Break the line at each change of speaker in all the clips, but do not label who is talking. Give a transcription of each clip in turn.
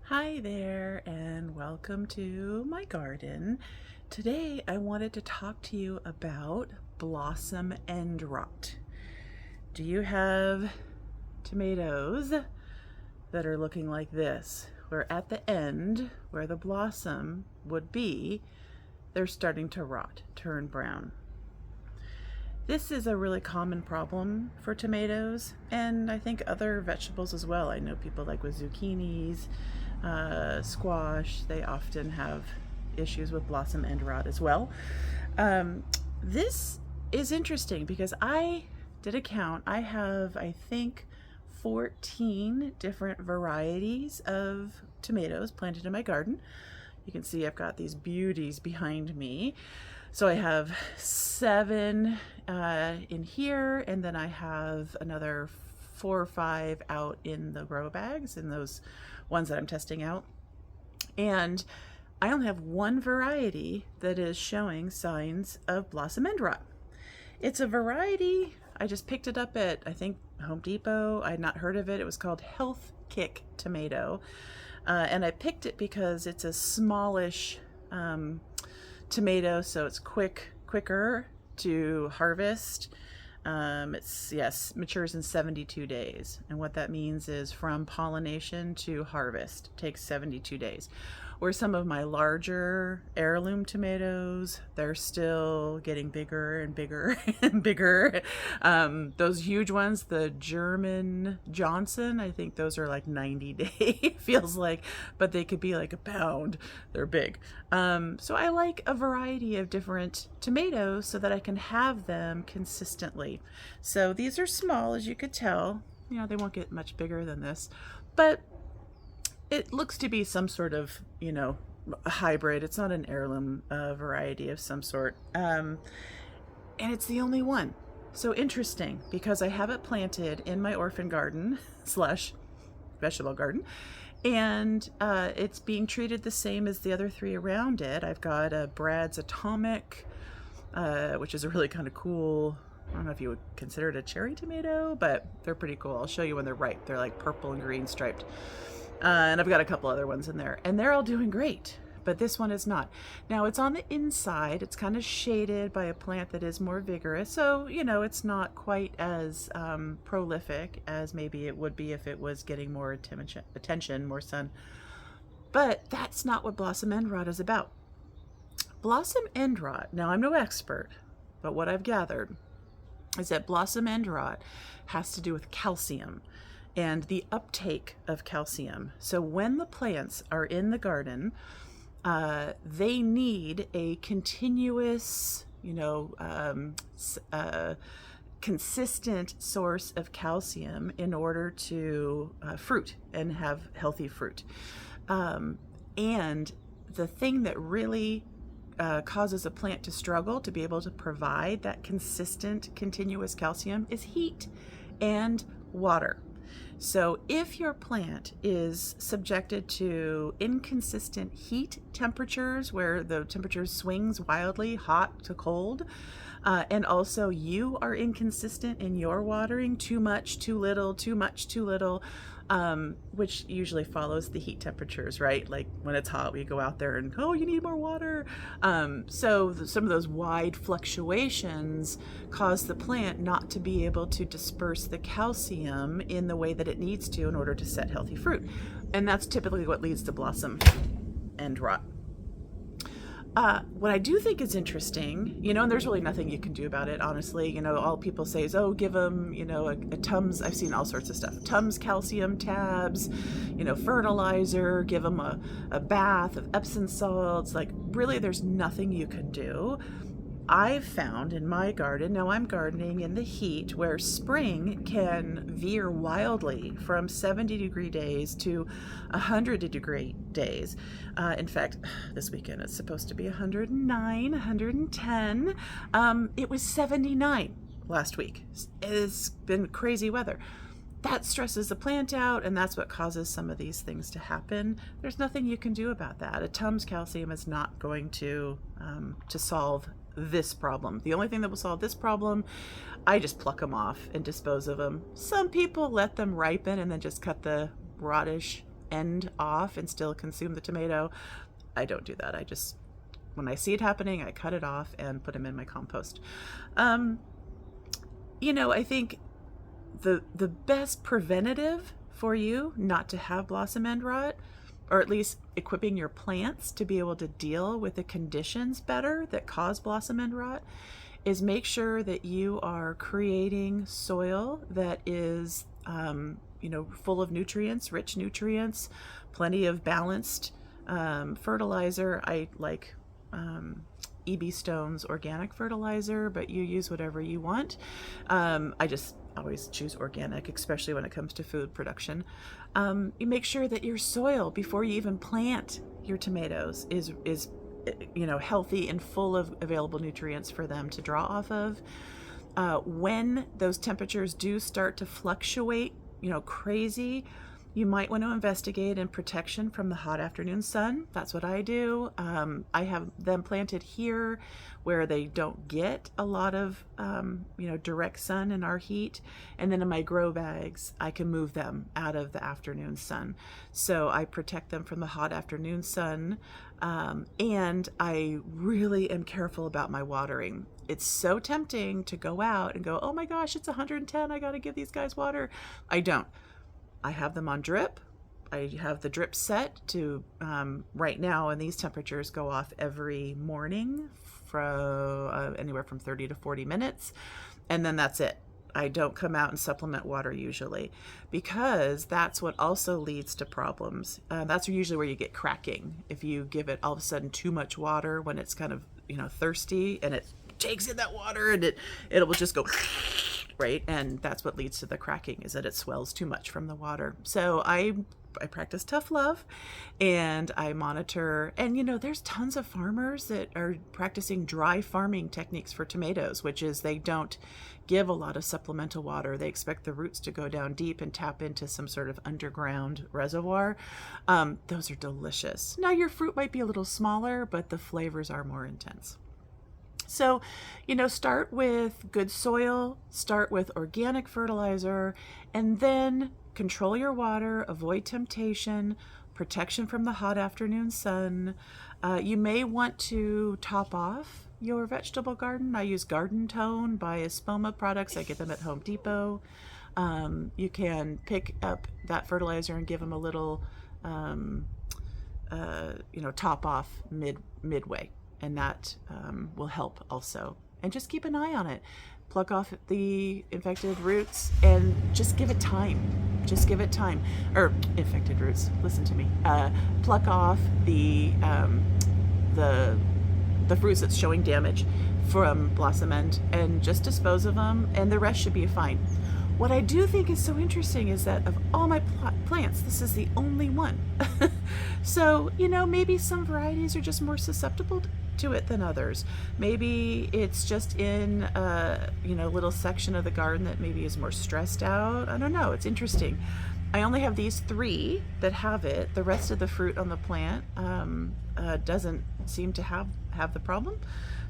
Hi there, and welcome to my garden. Today I wanted to talk to you about blossom end rot. Do you have tomatoes that are looking like this, where at the end, where the blossom would be, they're starting to rot, turn brown? This is a really common problem for tomatoes, and I think other vegetables as well. I know people like with zucchinis, squash, they often have issues with blossom end rot as well. This is interesting because I did a count. I have, I think, 14 different varieties of tomatoes planted in my garden. You can see I've got these beauties behind me. So I have 7 in here, and then I have another 4 or 5 out in the grow bags, in those ones that I'm testing out. And I only have one variety that is showing signs of blossom end rot. It's a variety, I just picked it up at, I think, Home Depot. I had not heard of it. It was called Health Kick Tomato. And I picked it because it's a smallish tomato, so it's quicker to harvest. Matures in 72 days. And what that means is from pollination to harvest takes 72 days. Where some of my larger heirloom tomatoes, they're still getting bigger and bigger and bigger. Those huge ones, the German Johnson, I think those are like 90 day, feels like, but they could be like a pound. They're big. So I like a variety of different tomatoes so that I can have them consistently. So these are small, as you could tell. You know, they won't get much bigger than this, but it looks to be some sort of, a hybrid. It's not an heirloom variety of some sort. And it's the only one. So interesting, because I have it planted in my orphan garden slash vegetable garden, and it's being treated the same as the other 3 around it. I've got a Brad's Atomic, which is a really kind of cool, I don't know if you would consider it a cherry tomato, but they're pretty cool. I'll show you when they're ripe. They're like purple and green striped. And I've got a couple other ones in there, and they're all doing great, but this one is not. Now it's on the inside. It's kind of shaded by a plant that is more vigorous, so it's not quite as prolific as maybe it would be if it was getting more attention, more sun. But that's not what blossom end rot is about. Blossom end rot, now I'm no expert, but what I've gathered is that blossom end rot has to do with calcium and the uptake of calcium. So when the plants are in the garden, they need a continuous, consistent source of calcium in order to fruit and have healthy fruit. And the thing that really causes a plant to struggle to be able to provide that consistent, continuous calcium is heat and water. So if your plant is subjected to inconsistent heat temperatures, where the temperature swings wildly, hot to cold, and also you are inconsistent in your watering, too much, too little, too much, too little, which usually follows the heat temperatures, right? Like when it's hot, we go out there and, oh, you need more water. So some of those wide fluctuations cause the plant not to be able to disperse the calcium in the way that it needs to in order to set healthy fruit. And that's typically what leads to blossom end rot. What I do think is interesting, and there's really nothing you can do about it, honestly. All people say is, oh, give them, a Tums. I've seen all sorts of stuff. Tums calcium tabs, fertilizer, give them a bath of Epsom salts. Like, really, there's nothing you can do. I've found in my garden, now I'm gardening in the heat, where spring can veer wildly from 70-degree days to 100-degree days. In fact, this weekend it's supposed to be 109, 110. It was 79 last week. It's been crazy weather. That stresses the plant out, and that's what causes some of these things to happen. There's nothing you can do about that. A Tums calcium is not going to solve this problem. The only thing that will solve this problem, I just pluck them off and dispose of them. Some people let them ripen and then just cut the rottish end off and still consume the tomato. I don't do that. When I see it happening, I cut it off and put them in my compost. I think the best preventative for you not to have blossom end rot, or at least equipping your plants to be able to deal with the conditions better that cause blossom end rot, is make sure that you are creating soil that is full of nutrients, rich nutrients, plenty of balanced fertilizer. I like EB Stone's organic fertilizer, but you use whatever you want. I just always choose organic, especially when it comes to food production. You make sure that your soil, before you even plant your tomatoes, is healthy and full of available nutrients for them to draw off of. When those temperatures do start to fluctuate, crazy, you might want to investigate in protection from the hot afternoon sun. That's what I do. I have them planted here where they don't get a lot of, direct sun in our heat. And then in my grow bags, I can move them out of the afternoon sun. So I protect them from the hot afternoon sun. And I really am careful about my watering. It's so tempting to go out and go, oh my gosh, it's 110. I got to give these guys water. I don't. I have them on drip. I have the drip set to, right now in these temperatures, go off every morning for anywhere from 30 to 40 minutes. And then that's it. I don't come out and supplement water usually, because that's what also leads to problems. That's usually where you get cracking. If you give it all of a sudden too much water when it's kind of, thirsty, and it takes in that water, and it will just go right, and that's what leads to the cracking, is that it swells too much from the water. So I practice tough love, and I monitor, and there's tons of farmers that are practicing dry farming techniques for tomatoes, which is they don't give a lot of supplemental water. They expect the roots to go down deep and tap into some sort of underground reservoir. Those are delicious. Now your fruit might be a little smaller, but the flavors are more intense. So, start with good soil, start with organic fertilizer, and then control your water, avoid temptation, protection from the hot afternoon sun. You may want to top off your vegetable garden. I use Garden Tone by Espoma products. I get them at Home Depot. You can pick up that fertilizer and give them a little, top off midway. And that will help also. And just keep an eye on it. Pluck off the infected roots and just give it time. Just give it time. Or infected roots, listen to me. Pluck off the fruits that's showing damage from blossom end and just dispose of them, and the rest should be fine. What I do think is so interesting is that of all my plants, this is the only one. So, maybe some varieties are just more susceptible to it than others. Maybe it's just in a little section of the garden that maybe is more stressed out. I don't know. It's interesting. I only have these 3 that have it. The rest of the fruit on the plant doesn't seem to have the problem.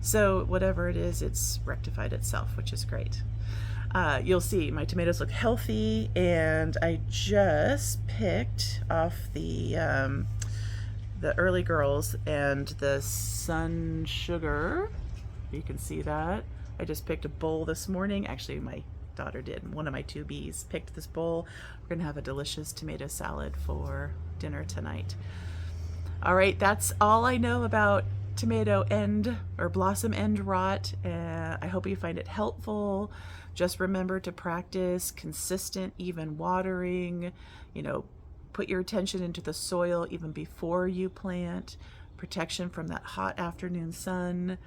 So whatever it is, it's rectified itself, which is great. You'll see my tomatoes look healthy, and I just picked off the early girls and the Sun Sugar. You can see that. I just picked a bowl this morning. Actually, my daughter did. One of my 2 bees picked this bowl. We're gonna have a delicious tomato salad for dinner tonight. All right, that's all I know about tomato end or blossom end rot. I hope you find it helpful. Just remember to practice consistent, even watering. Put your attention into the soil even before you plant. Protection from that hot afternoon sun.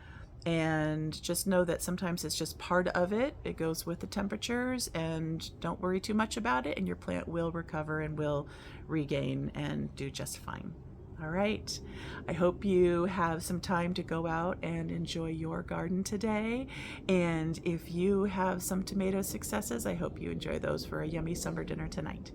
And just know that sometimes it's just part of it. It goes with the temperatures, and don't worry too much about it, and your plant will recover and will regain and do just fine. All right. I hope you have some time to go out and enjoy your garden today. And if you have some tomato successes, I hope you enjoy those for a yummy summer dinner tonight.